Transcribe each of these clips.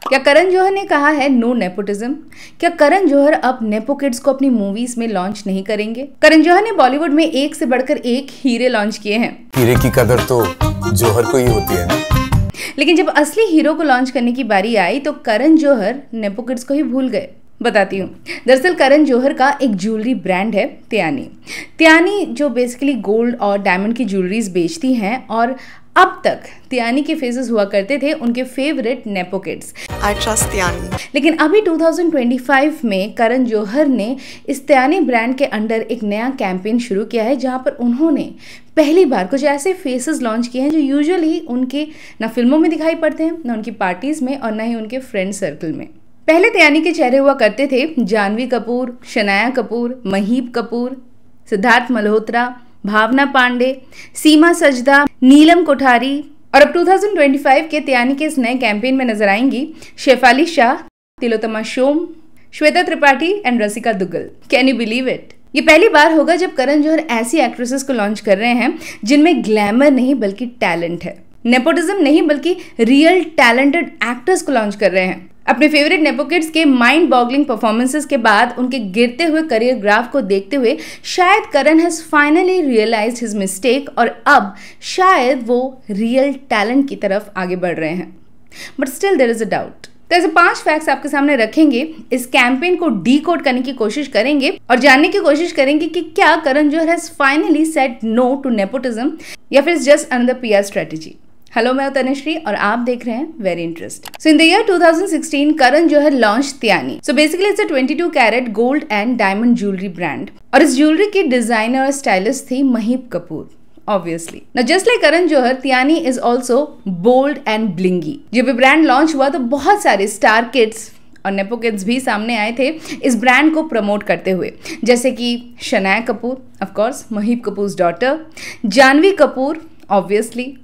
क्या करण जौहर ने कहा है नो नेपोटिज्म? क्या करण जौहर अब नेपो किड्स को अपनी मूवीज में लॉन्च नहीं करेंगे? करण जौहर ने बॉलीवुड में एक से बढ़कर एक हीरे लॉन्च किए हैं। हीरे की कदर तो जौहर को ही होती है ना। लेकिन जब असली हीरो को लॉन्च करने की बारी आई तो करण जौहर नेपो किड्स को ही भूल गए। बताती हूँ। दरअसल करण जौहर का एक ज्वेलरी ब्रांड है त्यानी, जो बेसिकली गोल्ड और डायमंड की ज्वेलरीज बेचती हैं और अब तक त्यानी के फेसेस हुआ करते थे उनके favourite nepo kids. I trust त्यानी। लेकिन अभी 2025 में करण जौहर ने इस त्यानी ब्रांड के अंडर एक नया कैंपेन शुरू किया है जहां पर उन्होंने पहली बार कुछ ऐसे फेसेस लॉन्च किए हैं जो यूजुअली उनके ना फिल्मों में दिखाई पड़ते हैं, ना उनकी पार्टीज में और ना ही उनके फ्रेंड सर्कल में। पहले त्यानी के चेहरे हुआ करते थे जानवी कपूर, शनाया कपूर, महीप कपूर, सिद्धार्थ मल्होत्रा, भावना पांडे, सीमा सजदा, नीलम कोठारी और अब 2025 के त्यानी के इस नए कैंपेन में नजर आएंगी Shefali Shah, Tillotama Shome, Shweta Tripathi and Rasika Duggal. Can you believe it? ये पहली बार होगा जब करण जौहर ऐसी एक्ट्रेसेस को लॉन्च कर रहे हैं जिनमें ग्लैमर नहीं बल्कि टैलेंट है, नेपोटिज्म नहीं बल्कि रियल टैलेंटेड एक्टर्स को लॉन्च कर रहे हैं। अपने फेवरेट नेपो किड्स के माइंड बॉगलिंग परफॉर्मेंसेस के बाद उनके गिरते हुए करियर ग्राफ को देखते हुए शायद Karan has finally realised his mistake और अब शायद वो रियल टैलेंट की तरफ आगे बढ़ रहे हैं। But still there is a doubt. तो ऐसे 5 फैक्ट्स आपके सामने रखेंगे, इस कैंपेन को डीकोड करने की कोशिश करेंगे और जानने की कोशिश करेंगे कि क्या Karan Johar has finally said no to nepotism या फिर just another PR strategy. Hello, मैं तनुश्री और आप देख रहे हैं very interest. So in the year 2016 Karan Johar launch Tyaani. So basically it's a 22 carat gold and diamond jewellery brand और इस ज्वेलरी की डिजाइनर और स्टाइलिस्ट थी Mahip Kapoor. Obviously. Now just like Karan Johar, त्यानी is also bold and blingy। जब ये ब्रांड लॉन्च हुआ तो बहुत सारे स्टार किड्स और नेपो किड्स भी सामने आए थे इस ब्रांड को प्रमोट करते हुए, जैसे कि Shanaya Kapoor, of course Maheep Kapoor daughter, Janhvi Kapoor obviously,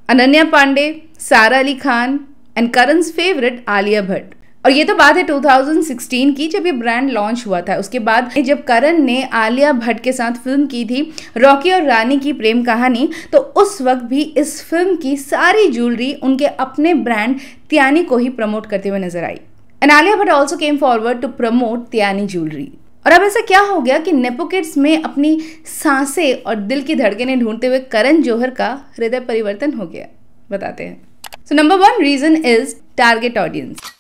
Ananya Panday, Sara Ali Khan and करण's फेवरेट आलिया भट्ट। और ये तो बात है 2016 की जब ये ब्रांड लॉन्च हुआ था। उसके बाद जब करण ने आलिया भट्ट के साथ फिल्म की थी रॉकी और रानी की प्रेम कहानी, तो उस वक्त भी इस फिल्म की सारी ज्वेलरी उनके अपने ब्रांड त्यानी को ही प्रमोट करते हुए नजर आई। And Alia Bhatt also came forward to promote Tyaani jewellery. और अब ऐसा क्या हो गया कि नेपो किड्स में अपनी सांसें और दिल की धड़कनें ढूंढते हुए करण जौहर का हृदय परिवर्तन हो गया? बताते हैं। So number 1 reason is target audience.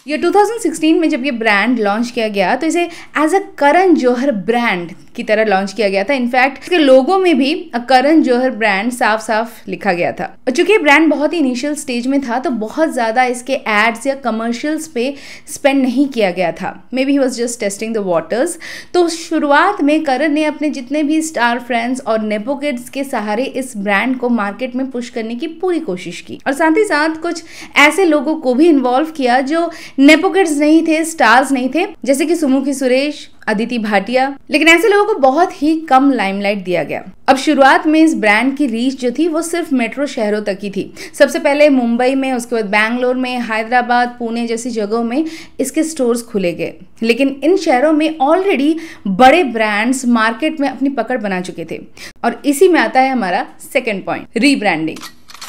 ये 2016 में जब ये ब्रांड लॉन्च किया गया तो इसे as a Karan Johar brand की तरह लॉन्च किया गया था। इनफैक्ट इसके लोगों में भी करण जौहर ब्रांड साफ साफ लिखा गया था। और चूंकि ये ब्रांड बहुत ही इनिशियल स्टेज में था तो बहुत ज़्यादा इसके एड्स या कमर्शियल्स पे स्पेंड नहीं किया गया था। May be he was just testing the waters. तो शुरुआत में करण ने अपने जितने भी स्टार फ्रेंड्स और नेपो किड्स के सहारे इस ब्रांड को मार्केट में पुश करने की पूरी कोशिश की और साथ ही साथ कुछ ऐसे लोगों को भी इन्वॉल्व किया जो नेपो किड्स नहीं थे, स्टार्स नहीं थे, जैसे कि सुमुखी सुरेश, अदिति भाटिया। लेकिन ऐसे लोगों को बहुत ही कम लाइमलाइट दिया गया। अब शुरुआत में इस ब्रांड की रीच जो थी वो सिर्फ मेट्रो शहरों तक ही थी। सबसे पहले मुंबई में, उसके बाद बैंगलोर में, हैदराबाद, पुणे जैसी जगहों में इसके स्टोर्स खुले गए। लेकिन इन शहरों में ऑलरेडी बड़े ब्रांड्स मार्केट में अपनी पकड़ बना चुके थे। और इसी में आता है हमारा सेकेंड पॉइंट, रीब्रांडिंग।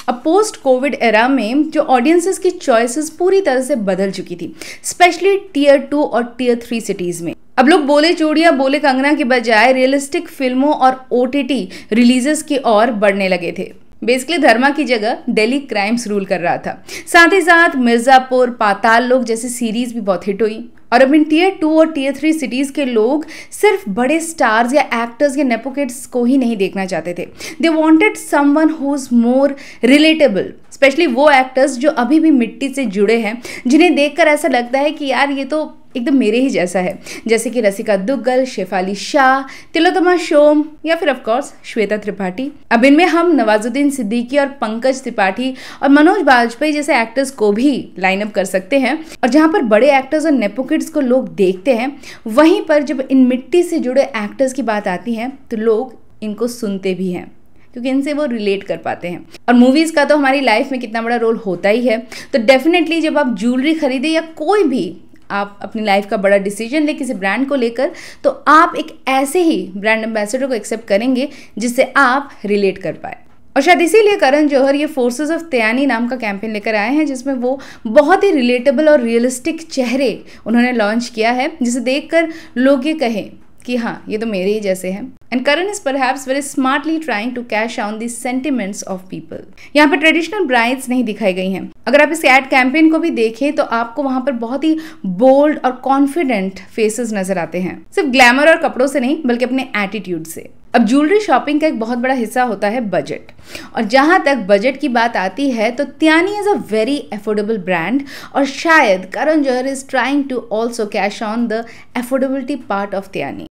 अब पोस्ट कोविड एरा में जो ऑडियंसेस की चॉइसेस पूरी तरह से बदल चुकी थी, स्पेशली टियर 2 और टियर 3 सिटीज में। अब लोग बोले चूड़ियां बोले कंगना के बजाय रियलिस्टिक फिल्मों और OTT रिलीजेस की ओर बढ़ने लगे थे। बेसिकली धर्मा की जगह दिल्ली क्राइम्स रूल कर रहा था। साथ ही साथ मिर्जापुर, पाताल लोक जैसी सीरीज भी बहुत हिट हुई। और अब इन टियर 2 और टियर 3 सिटीज के लोग सिर्फ बड़े स्टार्स या एक्टर्स या नेपो किड्स को ही नहीं देखना चाहते थे। They wanted someone who is more relatable, specially वो एक्टर्स जो अभी भी मिट्टी से जुड़े हैं, जिन्हें देखकर ऐसा लगता है कि यार ये तो एकदम मेरे ही जैसा है, जैसे कि रसिका दुग्गल, शेफाली शाह, तिलोत्तमा शोम या फिर ऑफ कोर्स श्वेता त्रिपाठी। अब इनमें हम नवाजुद्दीन सिद्दीकी और पंकज त्रिपाठी और मनोज बाजपेयी जैसे एक्टर्स को भी लाइन अप कर सकते हैं। और जहां पर बड़े एक्टर्स और नेपो किड्स को लोग देखते हैं, वहीं पर जब इन मिट्टी से जुड़े एक्टर्स की बात आती है तो लोग इनको सुनते भी हैं क्योंकि इनसे वो रिलेट कर पाते हैं। और मूवीज़ का तो हमारी लाइफ में कितना बड़ा रोल होता ही है। तो डेफिनेटली जब आप ज्वेलरी खरीदे या कोई भी आप अपनी लाइफ का बड़ा डिसीजन ले किसी ब्रांड को लेकर, तो आप एक ऐसे ही ब्रांड एम्बेसडर को एक्सेप्ट करेंगे जिससे आप रिलेट कर पाए। और शायद इसीलिए करण जौहर ये फोर्सेस ऑफ त्यानी नाम का कैंपेन लेकर आए हैं, जिसमें वो बहुत ही रिलेटेबल और रियलिस्टिक चेहरे उन्होंने लॉन्च किया है, जिसे देखकर लोग ये कहें कि हाँ, ये तो मेरे ही जैसे हैं। And Karan is perhaps very smartly trying to cash on the sentiments of people. यहाँ पर ट्रेडिशनल ब्राइड्स नहीं दिखाई गई हैं। अगर आप इस एड कैंपेन को भी देखें तो आपको वहां पर बहुत ही बोल्ड और कॉन्फिडेंट फेसेस नजर आते हैं, सिर्फ ग्लैमर और कपड़ों से नहीं बल्कि अपने एटीट्यूड से। अब ज्वेलरी शॉपिंग का एक बहुत बड़ा हिस्सा होता है बजट, और जहां तक बजट की बात आती है तो Tyaani is a very affordable brand, और शायद Karan Johar is trying to also cash on the affordability part of Tyaani.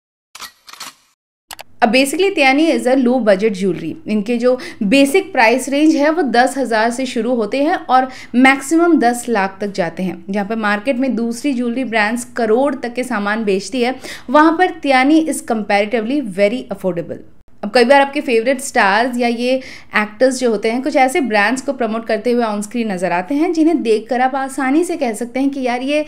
अब basically Tyaani is a low budget jewellery. इनके जो बेसिक प्राइस रेंज है वो 10,000 से शुरू होते हैं और मैक्सिमम 10 लाख तक जाते हैं। जहाँ पर मार्केट में दूसरी ज्वेलरी ब्रांड्स करोड़ तक के सामान बेचती है, वहाँ पर त्यानी इज कंपैरेटिवली वेरी अफोर्डेबल। अब कई बार आपके फेवरेट स्टार्स या ये एक्टर्स जो होते हैं कुछ ऐसे ब्रांड्स को प्रमोट करते हुए ऑन स्क्रीन नजर आते हैं जिन्हें देखकर आप आसानी से कह सकते हैं कि यार ये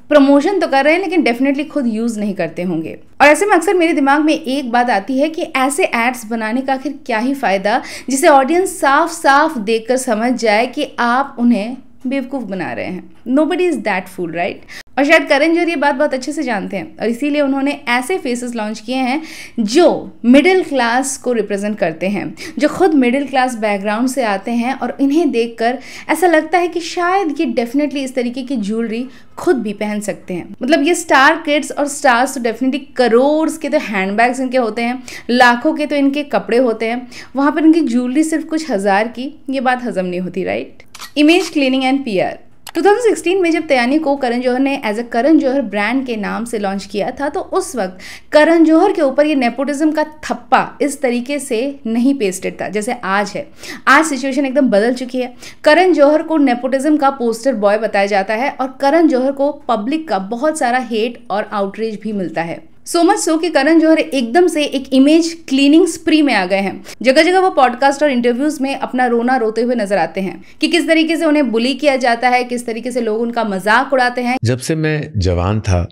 प्रमोशन तो कर रहे हैं लेकिन डेफिनेटली खुद यूज नहीं करते होंगे। और ऐसे में अक्सर मेरे दिमाग में एक बात आती है कि ऐसे एड्स बनाने का आखिर क्या ही फायदा जिसे ऑडियंस साफ साफ देखकर समझ जाए कि आप उन्हें बेवकूफ बना रहे हैं। Nobody is that fool, right? और शायद करण जौहर ये बात बहुत अच्छे से जानते हैं और इसीलिए उन्होंने ऐसे फेसेस लॉन्च किए हैं जो मिडिल क्लास को रिप्रेजेंट करते हैं, जो खुद मिडिल क्लास बैकग्राउंड से आते हैं, और इन्हें देखकर ऐसा लगता है कि शायद ये डेफिनेटली इस तरीके की ज्वेलरी खुद भी पहन सकते हैं। मतलब ये स्टार किड्स और स्टार्स तो डेफिनेटली करोड़ के तो हैंडबैग्स इनके होते हैं, लाखों के तो इनके कपड़े होते हैं, वहां पर इनकी ज्वेलरी सिर्फ कुछ हजार की, ये बात हजम नहीं होती, right? Image cleaning and PR. 2016 में जब त्यानी को करण जौहर ने as a Karan Johar brand के नाम से लॉन्च किया था तो उस वक्त करण जौहर के ऊपर ये नेपोटिज्म का थप्पा इस तरीके से नहीं पेस्टेड था जैसे आज है। आज सिचुएशन एकदम बदल चुकी है। करण जौहर को नेपोटिज्म का पोस्टर बॉय बताया जाता है और करण जौहर को पब्लिक का बहुत सारा हेट और आउटरीच भी मिलता है। सो मच सो कि करण जौहर एकदम से एक इमेज क्लीनिंग स्प्री में आ गए हैं। जगह जगह वो पॉडकास्ट और इंटरव्यूज में अपना रोना रोते हुए नजर आते हैं कि किस तरीके से उन्हें बुली किया जाता है, किस तरीके से लोग उनका मजाक उड़ाते हैं। जब से मैं जवान था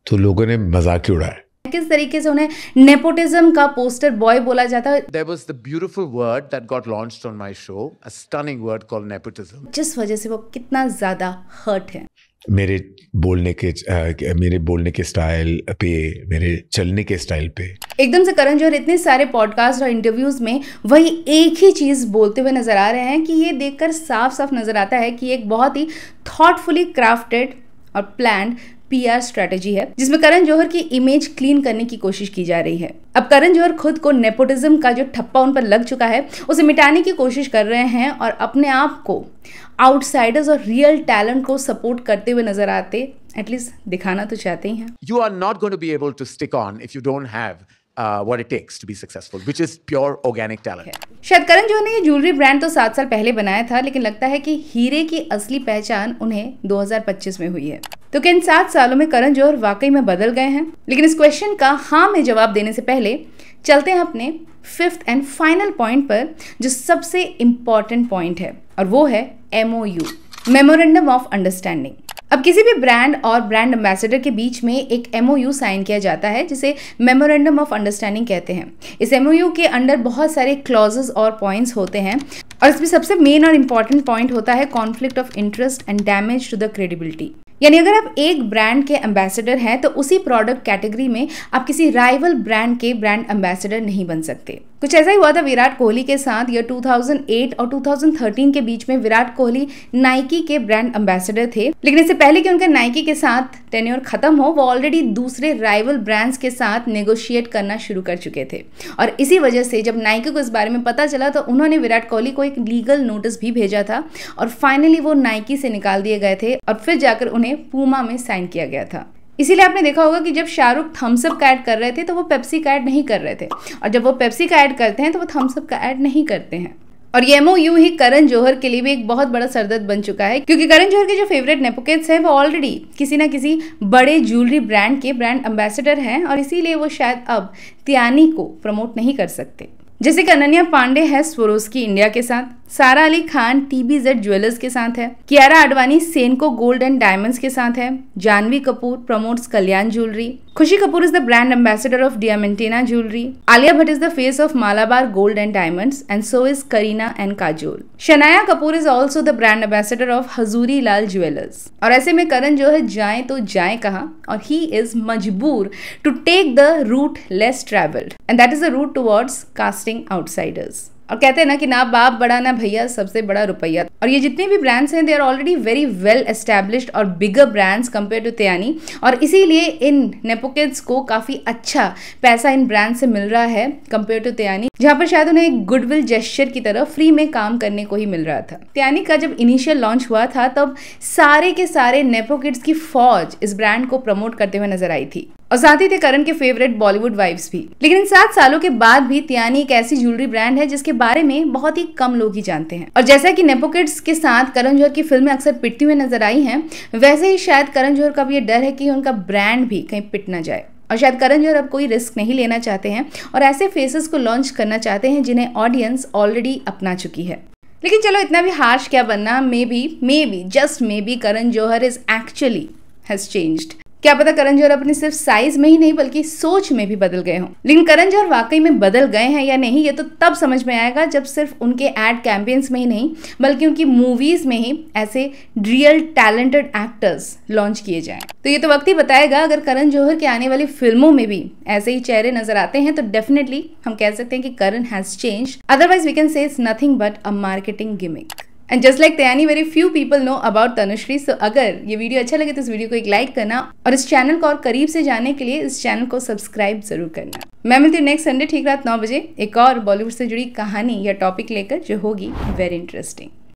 तो लोगों ने मजाक ही उड़ाया। किस तरीके से उन्हें नेपोटिज्म का पोस्टर बॉय बोला जाता है। There was the beautiful word that got launched on my show, a stunning word called nepotism. जिस वजह से वो कितना ज्यादा हर्ट है। मेरे बोलने के स्टाइल पे, मेरे चलने के स्टाइल पे एकदम से करण जौहर इतने सारे पॉडकास्ट और इंटरव्यूज में वही एक ही चीज बोलते हुए नजर आ रहे हैं कि ये देखकर साफ साफ नजर आता है कि एक बहुत ही थॉटफुली क्राफ्टेड और प्लान्ड पीआर स्ट्रेटेजी है जिसमें करण जौहर की इमेज क्लीन करने की कोशिश की जा रही है। अब करण जौहर खुद को नेपोटिज्म का जो ठप्पा उन पर लग चुका है उसे मिटाने की कोशिश कर रहे हैं और अपने आप को आउटसाइडर्स और रियल टैलेंट को सपोर्ट करते हुए नजर आते, एटलीस्ट दिखाना तो चाहते ही हैं। You are not going to be able to stick on if you don't have what it takes to be successful, which is pure organic talent. शायद करण जौहर ने ये ज्वेलरी ब्रांड तो 7 साल पहले बनाया था, लेकिन लगता है कि हीरे की असली पहचान उन्हें 2025 में हुई है। तो क्या इन 7 सालों में करण जौहर वाकई में बदल गए हैं? लेकिन इस क्वेश्चन का हाँ में जवाब देने से पहले चलते हैं अपने 5th एंड फाइनल पॉइंट पर, जो सबसे इंपॉर्टेंट पॉइंट है, और वो है MOU, मेमोरेंडम ऑफ अंडरस्टैंडिंग। अब किसी भी ब्रांड और ब्रांड एम्बेसडर के बीच में एक MOU साइन किया जाता है जिसे मेमोरेंडम ऑफ अंडरस्टैंडिंग कहते हैं। इस MOU के अंडर बहुत सारे क्लॉजेस और पॉइंट्स होते हैं और इसमें सबसे मेन और इम्पॉर्टेंट पॉइंट होता है conflict of interest and damage to the credibility. यानी अगर आप एक ब्रांड के एम्बेसडर हैं तो उसी प्रोडक्ट कैटेगरी में आप किसी राइवल ब्रांड के ब्रांड एम्बेसडर नहीं बन सकते। कुछ ऐसा ही हुआ था विराट कोहली के साथ। ईयर 2008 और 2013 के बीच में विराट कोहली नाइकी के ब्रांड एम्बेसडर थे, लेकिन इससे पहले कि उनका नाइकी के साथ टेन्योर खत्म हो वो ऑलरेडी दूसरे राइवल ब्रांड्स के साथ नेगोशिएट करना शुरू कर चुके थे। और इसी वजह से जब नाइकी को इस बारे में पता चला तो उन्होंने विराट कोहली को एक लीगल नोटिस भी भेजा था और फाइनली वो नाइकी से निकाल दिए गए थे और फिर जाकर उन्हें पूमा में साइन किया गया था। इसीलिए आपने देखा होगा कि जब शाहरुख थम्स अप का ऐड कर रहे थे तो वो पेप्सी का ऐड नहीं कर रहे थे, और जब वो पेप्सी का ऐड करते हैं तो वो थम्स अप का ऐड नहीं करते हैं। और ये MOU ही करण जौहर के लिए भी एक बहुत बड़ा सरदर्द बन चुका है, क्योंकि करण जौहर के जो फेवरेट नेपोकिड्स हैं वो ऑलरेडी किसी ना किसी बड़े ज्वेलरी ब्रांड के ब्रांड एम्बेसडर हैं और इसीलिए वो शायद अब त्यानी को प्रमोट नहीं कर सकते। जैसे कि अनन्या पांडे है स्वरोस्की इंडिया के साथ, सारा अली खान TBZ ज्वेलर्स के साथ है। Kiara Advani Senco gold and diamonds के साथ है। Janhvi Kapoor promotes Kalyan jewellery. Khushi Kapoor is the brand ambassador of Diamantina jewellery. Alia Bhatt is the face of Malabar gold and diamonds and so is Kareena and Kajol. Shanaya Kapoor is also the brand ambassador of Hazoori Lal jewellers. और ऐसे में करण जौहर जाए तो जाए कहाँ, और ही इज मजबूर to take the route less travelled and that is the route towards casting outsiders. और कहते हैं ना कि ना बाप बड़ा ना भैया, सबसे बड़ा रुपया। और ये जितने भी ब्रांड्स हैं they are already very well established और बिगर ब्रांड्स कंपेयर टू त्यानी, और इसीलिए इन नेपो किड्स को काफ़ी अच्छा पैसा इन ब्रांड से मिल रहा है कंपेयर टू त्यानी, जहाँ पर शायद उन्हें एक गुडविल जेस्चर की तरह फ्री में काम करने को ही मिल रहा था। त्यानी का जब इनिशियल लॉन्च हुआ था तब सारे के सारे नेपो किड्स की फौज इस ब्रांड को प्रमोट करते हुए नजर आई थी, और साथ ही थे करण के फेवरेट बॉलीवुड वाइब्स भी। लेकिन इन 7 सालों के बाद भी त्यानी एक ऐसी ज्वेलरी ब्रांड है जिसके बारे में बहुत ही कम लोग ही जानते हैं। और जैसा कि नेपो किड्स के साथ करण जौहर की फिल्में अक्सर पिटती हुई नजर आई हैं, वैसे ही शायद करण जौहर का भी ये डर है कि उनका ब्रांड भी कहीं पिट ना जाए। और शायद करण जौहर अब कोई रिस्क नहीं लेना चाहते हैं और ऐसे फेसेस को लॉन्च करना चाहते हैं जिन्हें ऑडियंस ऑलरेडी अपना चुकी है। लेकिन चलो इतना भी हार्श क्या बनना, maybe just maybe Karan Johar is actually has changed. क्या पता करण जौहर अपने सिर्फ साइज में ही नहीं बल्कि सोच में भी बदल गए हों। लेकिन करण जौहर वाकई में बदल गए हैं या नहीं, ये तो तब समझ में आएगा जब सिर्फ उनके एड कैंपेन्स में ही नहीं बल्कि उनकी मूवीज में ही ऐसे रियल टैलेंटेड एक्टर्स लॉन्च किए जाएं। तो ये तो वक्त ही बताएगा। अगर करण जौहर के आने वाली फिल्मों में भी ऐसे ही चेहरे नजर आते हैं तो डेफिनेटली हम कह सकते हैं कि Karan has changed, otherwise we can say it's nothing but a marketing gimmick. And just like Tyaani very few people know about Tanushree. So अगर ये वीडियो अच्छा लगे तो इस वीडियो को एक लाइक करना और इस चैनल को और करीब से जानने के लिए इस चैनल को सब्सक्राइब जरूर करना। मैं मिलती हूँ नेक्स्ट संडे ठीक रात 9 बजे एक और बॉलीवुड से जुड़ी कहानी या टॉपिक लेकर जो होगी वेरी इंटरेस्टिंग।